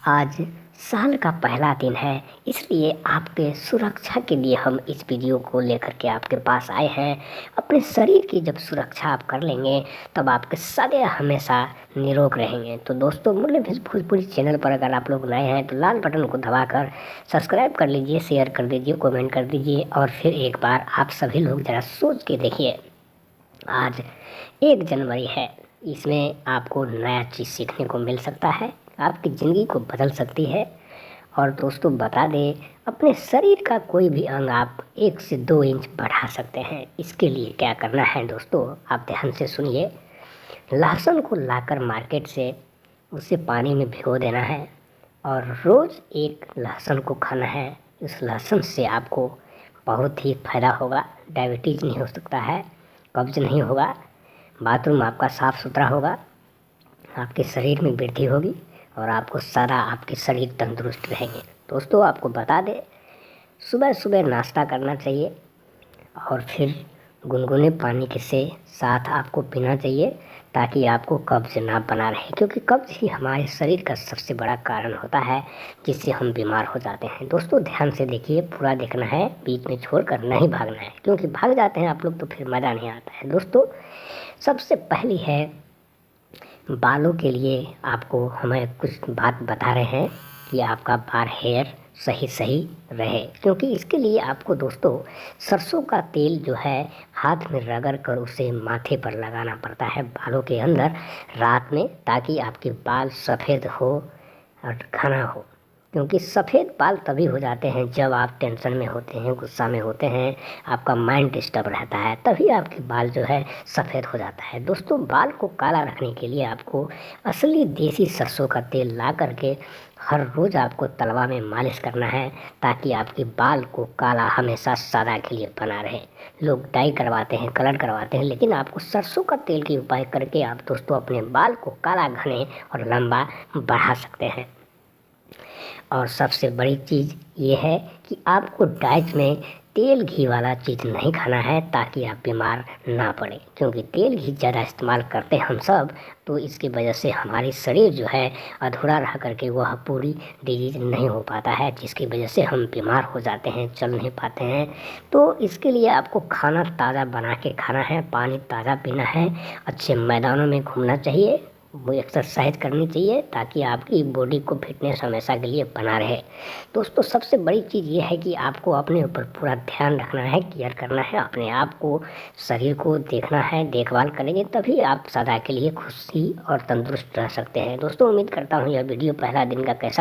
आज साल का पहला दिन है, इसलिए आपके सुरक्षा के लिए हम इस वीडियो को लेकर के आपके पास आए हैं। अपने शरीर की जब सुरक्षा आप कर लेंगे तब आपके सदैव हमेशा निरोग रहेंगे। तो दोस्तों, मूल्य भोजपुरी चैनल पर अगर आप लोग नए हैं तो लाल बटन को दबाकर सब्सक्राइब कर लीजिए, शेयर कर दीजिए, कमेंट कर दीजिए। और फिर एक बार आप सभी लोग ज़रा सोच के देखिए, आज 1 जनवरी है। इसमें आपको नया चीज़ सीखने को मिल सकता है, आपकी ज़िंदगी को बदल सकती है। और दोस्तों, बता दें, अपने शरीर का कोई भी अंग आप 1 से 2 इंच बढ़ा सकते हैं। इसके लिए क्या करना है दोस्तों, आप ध्यान से सुनिए। लहसुन को लाकर मार्केट से उसे पानी में भिगो देना है और रोज़ 1 लहसुन को खाना है। इस लहसुन से आपको बहुत ही फायदा होगा। डायबिटीज़ नहीं हो सकता है, कब्ज नहीं होगा, बाथरूम आपका साफ़ सुथरा होगा, आपके शरीर में वृद्धि होगी और आपको सारा आपके शरीर तंदुरुस्त रहेंगे। दोस्तों, आपको बता दें, सुबह सुबह नाश्ता करना चाहिए और फिर गुनगुने पानी के से साथ आपको पीना चाहिए, ताकि आपको कब्ज़ ना बना रहे, क्योंकि कब्ज़ ही हमारे शरीर का सबसे बड़ा कारण होता है जिससे हम बीमार हो जाते हैं। दोस्तों, ध्यान से देखिए, पूरा देखना है, बीच में छोड़कर नहीं भागना है, क्योंकि भाग जाते हैं आप लोग तो फिर मज़ा नहीं आता है। दोस्तों, सबसे पहली है, बालों के लिए आपको हमें कुछ बात बता रहे हैं कि आपका बाल हेयर सही रहे, क्योंकि इसके लिए आपको दोस्तों सरसों का तेल जो है हाथ में रगड़ कर उसे माथे पर लगाना पड़ता है बालों के अंदर रात में, ताकि आपके बाल सफ़ेद हो और घना हो। क्योंकि सफ़ेद बाल तभी हो जाते हैं जब आप टेंशन में होते हैं, गुस्सा में होते हैं, आपका माइंड डिस्टर्ब रहता है, तभी आपके बाल जो है सफ़ेद हो जाता है। दोस्तों, बाल को काला रखने के लिए आपको असली देसी सरसों का तेल ला करके हर रोज़ आपको तलवा में मालिश करना है, ताकि आपके बाल को काला हमेशा सदा के लिए बना रहे। लोग डाई करवाते हैं, कलर करवाते हैं, लेकिन आपको सरसों का तेल के उपाय करके आप दोस्तों अपने बाल को काला, घने और लंबा बढ़ा सकते हैं। और सबसे बड़ी चीज़ ये है कि आपको डाइट में तेल घी वाला चीज़ नहीं खाना है, ताकि आप बीमार ना पड़े, क्योंकि तेल घी ज़्यादा इस्तेमाल करते हैं हम सब, तो इसकी वजह से हमारी शरीर जो है अधूरा रह करके वह पूरी डिजीज नहीं हो पाता है, जिसकी वजह से हम बीमार हो जाते हैं, चल नहीं पाते हैं। तो इसके लिए आपको खाना ताज़ा बना के खाना है, पानी ताज़ा पीना है, अच्छे मैदानों में घूमना चाहिए, वो एक्सरसाइज करनी चाहिए, ताकि आपकी बॉडी को फिटनेस हमेशा के लिए बना रहे। दोस्तों, सबसे बड़ी चीज़ ये है कि आपको अपने ऊपर पूरा ध्यान रखना है, केयर करना है, अपने आप को, शरीर को देखना है। देखभाल करेंगे तभी आप सदा के लिए खुशी और तंदुरुस्त रह सकते हैं। दोस्तों, उम्मीद करता हूँ यह वीडियो पहला दिन का कैसा